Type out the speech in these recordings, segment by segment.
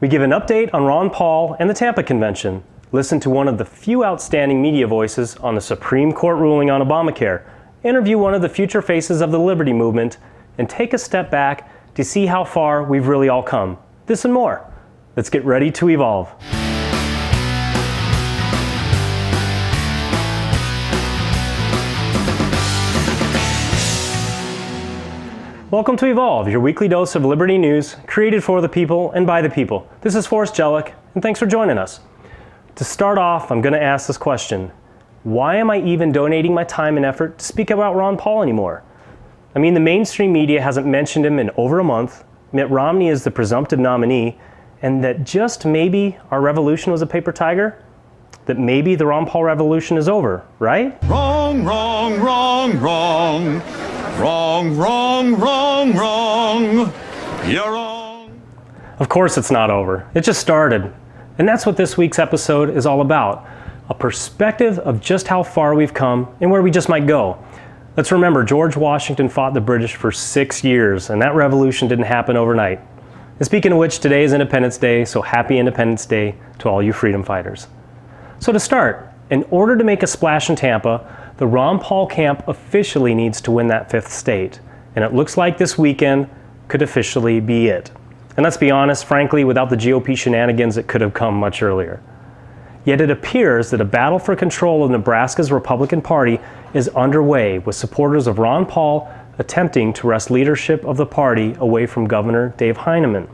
We give an update on Ron Paul and the Tampa Convention, listen to one of the few outstanding media voices on the Supreme Court ruling on Obamacare, interview one of the future faces of the Liberty Movement, and take a step back to see how far we've really all come. This and more. Let's get ready to evolve. Welcome to Evolve, your weekly dose of Liberty news, created for the people and by the people. This is Forrest Jellick, and thanks for joining us. To start off, I'm going to ask this question. Why am I even donating my time and effort to speak about Ron Paul anymore? I mean, the mainstream media hasn't mentioned him in over a month, Mitt Romney is the presumptive nominee, and that just maybe our revolution was a paper tiger? That maybe the Ron Paul revolution is over, right? Wrong, wrong, wrong, wrong. Wrong, wrong, wrong, wrong. You're wrong. Of course it's not over. It just started. And that's what this week's episode is all about. A perspective of just how far we've come and where we just might go. Let's remember, George Washington fought the British for 6 years, and that revolution didn't happen overnight. And speaking of which, today is Independence Day, so happy Independence Day to all you freedom fighters. So to start, in order to make a splash in Tampa, the Ron Paul camp officially needs to win that 5th state, and it looks like this weekend could officially be it. And let's be honest, frankly, without the GOP shenanigans, it could have come much earlier. Yet it appears that a battle for control of Nebraska's Republican Party is underway, with supporters of Ron Paul attempting to wrest leadership of the party away from Governor Dave Heineman.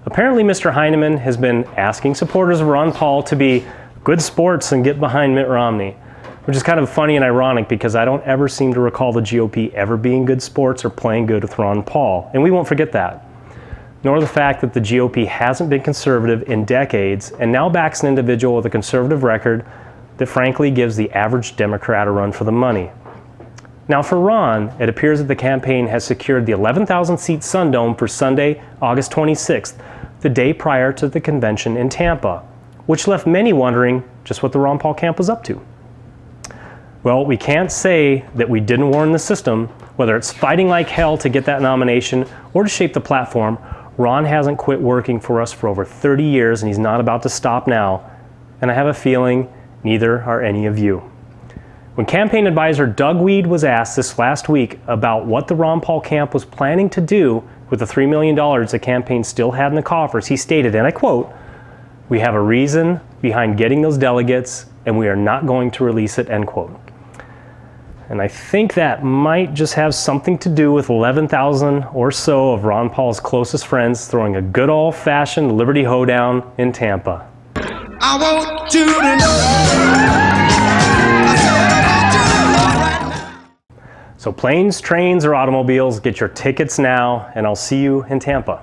Apparently, Mr. Heineman has been asking supporters of Ron Paul to be good sports and get behind Mitt Romney. Which is kind of funny and ironic because I don't ever seem to recall the GOP ever being good sports or playing good with Ron Paul, and we won't forget that. Nor the fact that the GOP hasn't been conservative in decades and now backs an individual with a conservative record that frankly gives the average Democrat a run for the money. Now for Ron, it appears that the campaign has secured the 11,000-seat Sundome for Sunday, August 26th, the day prior to the convention in Tampa, which left many wondering just what the Ron Paul camp was up to. Well, we can't say that we didn't warn the system, whether it's fighting like hell to get that nomination or to shape the platform. Ron hasn't quit working for us for over 30 years and he's not about to stop now. And I have a feeling neither are any of you. When campaign advisor Doug Weed was asked this last week about what the Ron Paul camp was planning to do with the $3 million the campaign still had in the coffers, he stated, and I quote, "We have a reason behind getting those delegates and we are not going to release it," end quote. And I think that might just have something to do with 11,000 or so of Ron Paul's closest friends throwing a good old-fashioned Liberty hoedown in Tampa. I want you to know. So planes, trains, or automobiles, get your tickets now, and I'll see you in Tampa.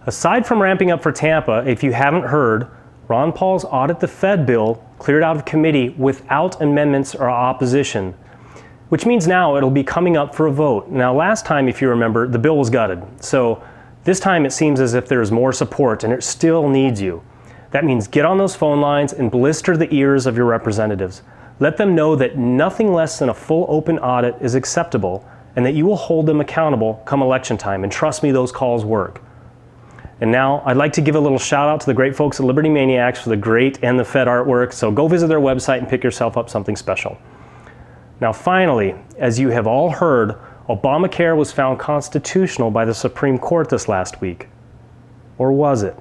Aside from ramping up for Tampa, if you haven't heard, Ron Paul's Audit the Fed bill cleared out of committee without amendments or opposition, which means now it'll be coming up for a vote. Now last time, if you remember, the bill was gutted. So this time it seems as if there's more support and it still needs you. That means get on those phone lines and blister the ears of your representatives. Let them know that nothing less than a full open audit is acceptable and that you will hold them accountable come election time. And trust me, those calls work. And now I'd like to give a little shout out to the great folks at Liberty Maniacs for the great and the Fed artwork. So go visit their website and pick yourself up something special. Now finally, as you have all heard, Obamacare was found constitutional by the Supreme Court this last week. Or was it?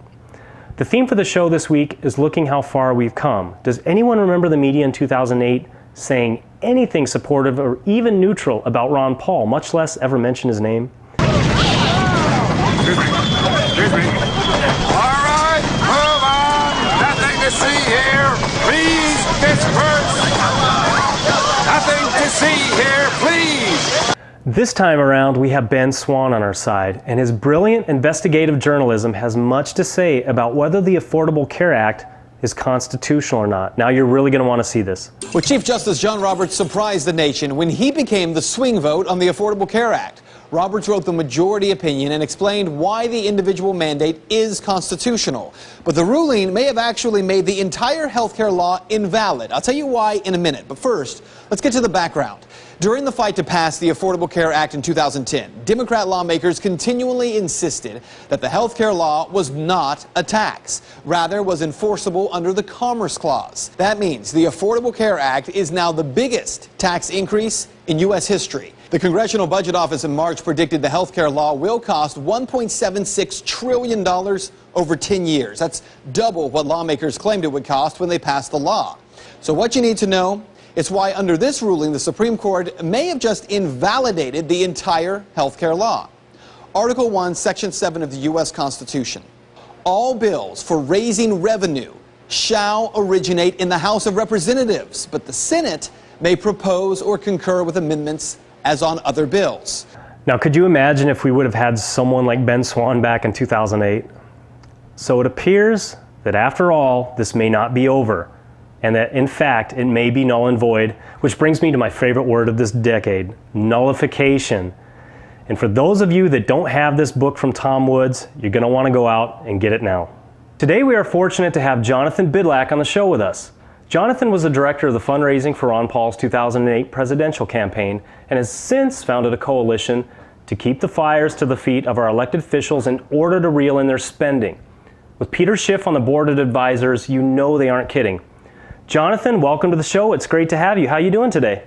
The theme for the show this week is looking how far we've come. Does anyone remember the media in 2008 saying anything supportive or even neutral about Ron Paul, much less ever mention his name? Excuse me. All right, move on. Nothing to see here. Please disperse. Nothing to see here, please. This time around, we have Ben Swann on our side, and his brilliant investigative journalism has much to say about whether the Affordable Care Act is constitutional or not. Now you're really going to want to see this. Well, Chief Justice John Roberts surprised the nation when he became the swing vote on the Affordable Care Act. Roberts wrote the majority opinion and explained why the individual mandate is constitutional. But the ruling may have actually made the entire health care law invalid. I'll tell you why in a minute. But first, let's get to the background. During the fight to pass the Affordable Care Act in 2010, Democrat lawmakers continually insisted that the health care law was not a tax, rather was enforceable under the Commerce Clause. That means the Affordable Care Act is now the biggest tax increase in U.S. history. The Congressional Budget Office in March predicted the health care law will cost $1.76 trillion over 10 years. That's double what lawmakers claimed it would cost when they passed the law. So what you need to know, it's why under this ruling, the Supreme Court may have just invalidated the entire health care law. Article 1, Section 7 of the U.S. Constitution. All bills for raising revenue shall originate in the House of Representatives, but the Senate may propose or concur with amendments as on other bills. Now, could you imagine if we would have had someone like Ben Swan back in 2008? So it appears that after all, this may not be over, and that in fact, it may be null and void, which brings me to my favorite word of this decade, nullification. And for those of you that don't have this book from Tom Woods, you're gonna wanna go out and get it now. Today we are fortunate to have Jonathan Bidlack on the show with us. Jonathan was the director of the fundraising for Ron Paul's 2008 presidential campaign and has since founded a coalition to keep the fires to the feet of our elected officials in order to reel in their spending. With Peter Schiff on the board of advisors, you know they aren't kidding. Jonathan, welcome to the show. It's great to have you. How are you doing today?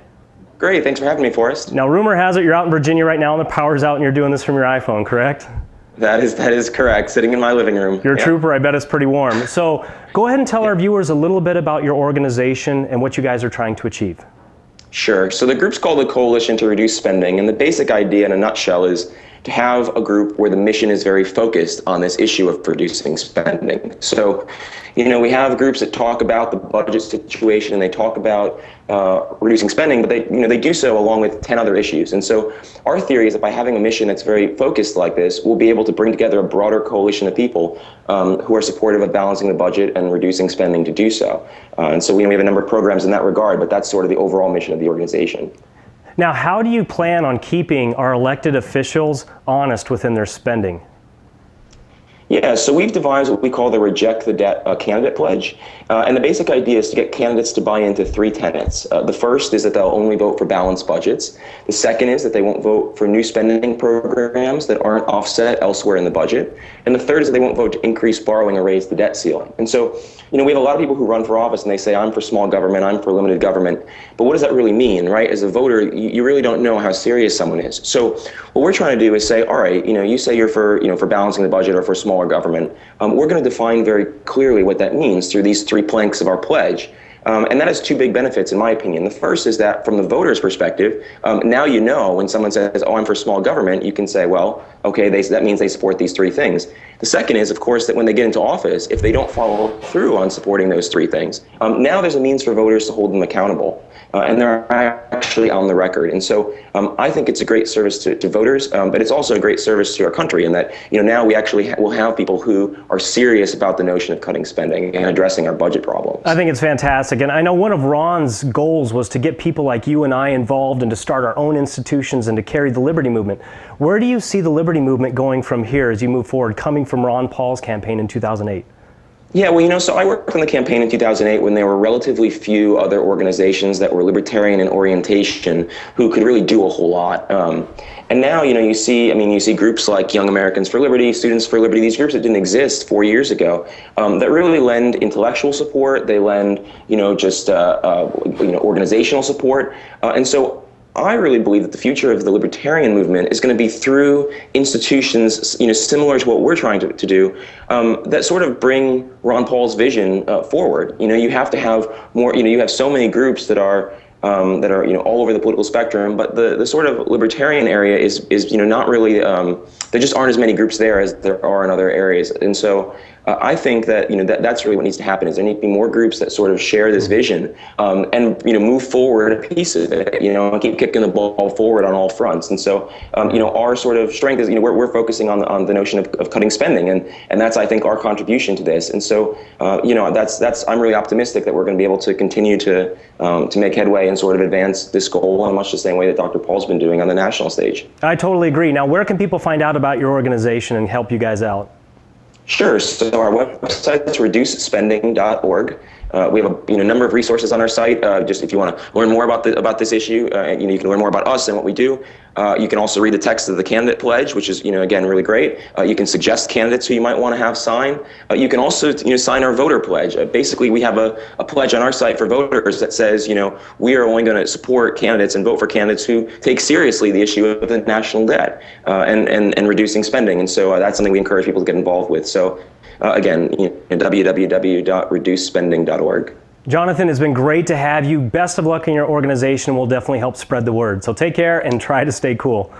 Great, thanks for having me, Forrest. Now, rumor has it you're out in Virginia right now and the power's out and you're doing this from your iPhone, correct? That is correct, sitting in my living room. You're a trooper, I bet it's pretty warm. So go ahead and tell our viewers a little bit about your organization and what you guys are trying to achieve. Sure, so the group's called the Coalition to Reduce Spending, and the basic idea in a nutshell is to have a group where the mission is very focused on this issue of reducing spending. So, we have groups that talk about the budget situation and they talk about reducing spending, but they do so along with 10 other issues. And so our theory is that by having a mission that's very focused like this, we'll be able to bring together a broader coalition of people who are supportive of balancing the budget and reducing spending to do so. And so we have a number of programs in that regard, but that's sort of the overall mission of the organization. Now, how do you plan on keeping our elected officials honest within their spending? Yeah, so we've devised what we call the Reject the Debt candidate pledge. And the basic idea is to get candidates to buy into three tenets. The first is that they'll only vote for balanced budgets. The second is that they won't vote for new spending programs that aren't offset elsewhere in the budget. And the third is that they won't vote to increase borrowing or raise the debt ceiling. And so, we have a lot of people who run for office and they say, I'm for small government, I'm for limited government. But what does that really mean, right? As a voter, you really don't know how serious someone is. So what we're trying to do is say, all right, you say you're for, for balancing the budget or for smaller government. We're going to define very clearly what that means through these three planks of our pledge. And that has two big benefits, in my opinion. The first is that from the voter's perspective, now when someone says, oh, I'm for small government, you can say, well, okay, that means they support these three things. The second is, of course, that when they get into office, if they don't follow through on supporting those three things, now there's a means for voters to hold them accountable. And they're actually on the record. And so I think it's a great service to voters, but it's also a great service to our country in that, now we actually will have people who are serious about the notion of cutting spending and addressing our budget problems. I think it's fantastic. And I know one of Ron's goals was to get people like you and I involved and to start our own institutions and to carry the Liberty Movement. Where do you see the Liberty Movement going from here as you move forward, coming from Ron Paul's campaign in 2008? Yeah, well, so I worked on the campaign in 2008 when there were relatively few other organizations that were libertarian in orientation who could really do a whole lot. And now, you see groups like Young Americans for Liberty, Students for Liberty, these groups that didn't exist 4 years ago, that really lend intellectual support. They lend, organizational support. And so I really believe that the future of the libertarian movement is going to be through institutions, similar to what we're trying to do, that sort of bring Ron Paul's vision forward. You have to have more. You have so many groups that are all over the political spectrum, but the sort of libertarian area is not really. There just aren't as many groups there as there are in other areas, and so. I think that that's really what needs to happen. Is there need to be more groups that sort of share this vision and move forward a piece of it, and keep kicking the ball forward on all fronts. And so our sort of strength is we're focusing on the notion of cutting spending, and that's I think our contribution to this. And so that's I'm really optimistic that we're going to be able to continue to make headway and sort of advance this goal in much the same way that Dr. Paul's been doing on the national stage. I totally agree. Now, where can people find out about your organization and help you guys out? Sure. So our website is reducespending.org. We have a number of resources on our site. Just if you want to learn more about this issue, you can learn more about us and what we do. You can also read the text of the candidate pledge, which is again really great. You can suggest candidates who you might want to have sign. You can also sign our voter pledge. Basically, we have a pledge on our site for voters that says we are only going to support candidates and vote for candidates who take seriously the issue of the national debt and reducing spending. And so that's something we encourage people to get involved with. So again, www.reducespending.org. Jonathan, it's been great to have you. Best of luck in your organization. We'll definitely help spread the word. So take care and try to stay cool.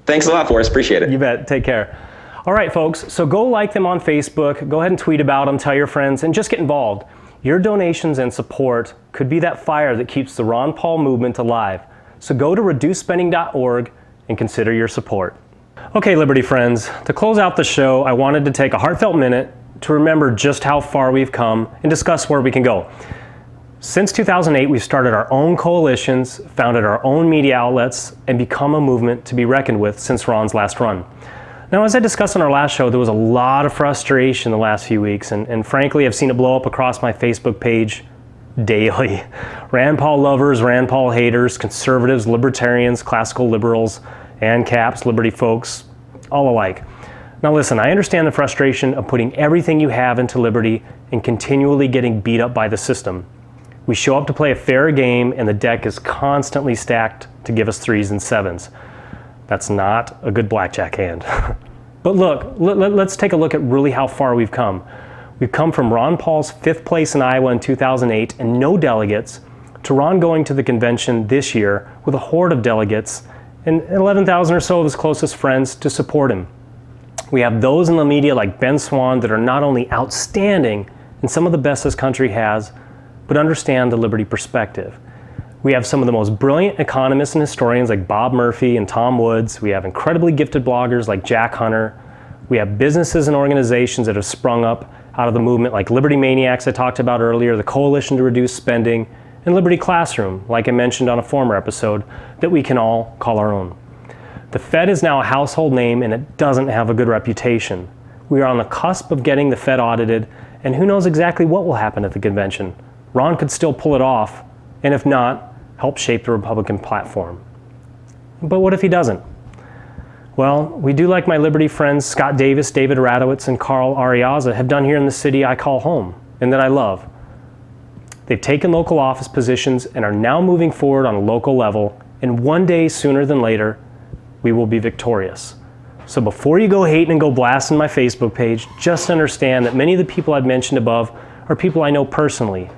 Thanks a lot, Forrest. Appreciate it. You bet. Take care. All right, folks. So go like them on Facebook. Go ahead and tweet about them. Tell your friends and just get involved. Your donations and support could be that fire that keeps the Ron Paul movement alive. So go to reducespending.org and consider your support. Okay, Liberty friends. To close out the show, I wanted to take a heartfelt minute to remember just how far we've come and discuss where we can go. Since 2008, we've started our own coalitions, founded our own media outlets, and become a movement to be reckoned with since Ron's last run. Now, as I discussed on our last show, there was a lot of frustration the last few weeks, and frankly, I've seen it blow up across my Facebook page daily. Rand Paul lovers, Rand Paul haters, conservatives, libertarians, classical liberals, ANCAPs, Liberty folks, all alike. Now listen, I understand the frustration of putting everything you have into Liberty and continually getting beat up by the system. We show up to play a fair game and the deck is constantly stacked to give us 3s and 7s. That's not a good blackjack hand. But look, let's take a look at really how far we've come. We've come from Ron Paul's 5th place in Iowa in 2008 and no delegates to Ron going to the convention this year with a horde of delegates and 11,000 or so of his closest friends to support him. We have those in the media like Ben Swan that are not only outstanding and some of the best this country has, but understand the Liberty perspective. We have some of the most brilliant economists and historians like Bob Murphy and Tom Woods. We have incredibly gifted bloggers like Jack Hunter. We have businesses and organizations that have sprung up out of the movement like Liberty Maniacs I talked about earlier, the Coalition to Reduce Spending, and Liberty Classroom, like I mentioned on a former episode, that we can all call our own. The Fed is now a household name and it doesn't have a good reputation. We are on the cusp of getting the Fed audited, and who knows exactly what will happen at the convention. Ron could still pull it off, and if not, help shape the Republican platform. But what if he doesn't? Well, we do like my Liberty friends Scott Davis, David Radowitz, and Carl Ariaza have done here in the city I call home, and that I love. They've taken local office positions and are now moving forward on a local level, and one day sooner than later, we will be victorious. So before you go hating and go blasting my Facebook page, just understand that many of the people I've mentioned above are people I know personally,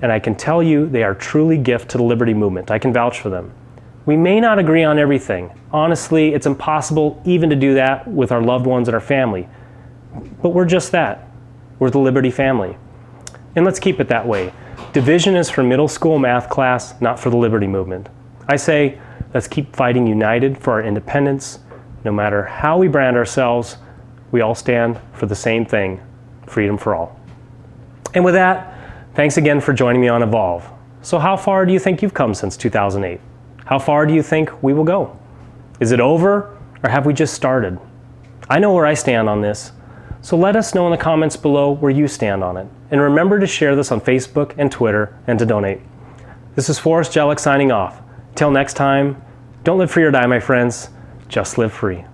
and I can tell you they are truly gift to the Liberty movement. I can vouch for them. We may not agree on everything. Honestly, it's impossible even to do that with our loved ones and our family. But we're just that. We're the Liberty family. And let's keep it that way. Division is for middle school math class, not for the Liberty movement. I say, let's keep fighting united for our independence. No matter how we brand ourselves, we all stand for the same thing, freedom for all. And with that, thanks again for joining me on Evolve. So how far do you think you've come since 2008? How far do you think we will go? Is it over, or have we just started? I know where I stand on this, so let us know in the comments below where you stand on it. And remember to share this on Facebook and Twitter and to donate. This is Forrest Jellick signing off. Till next time, don't live free or die, my friends. Just live free.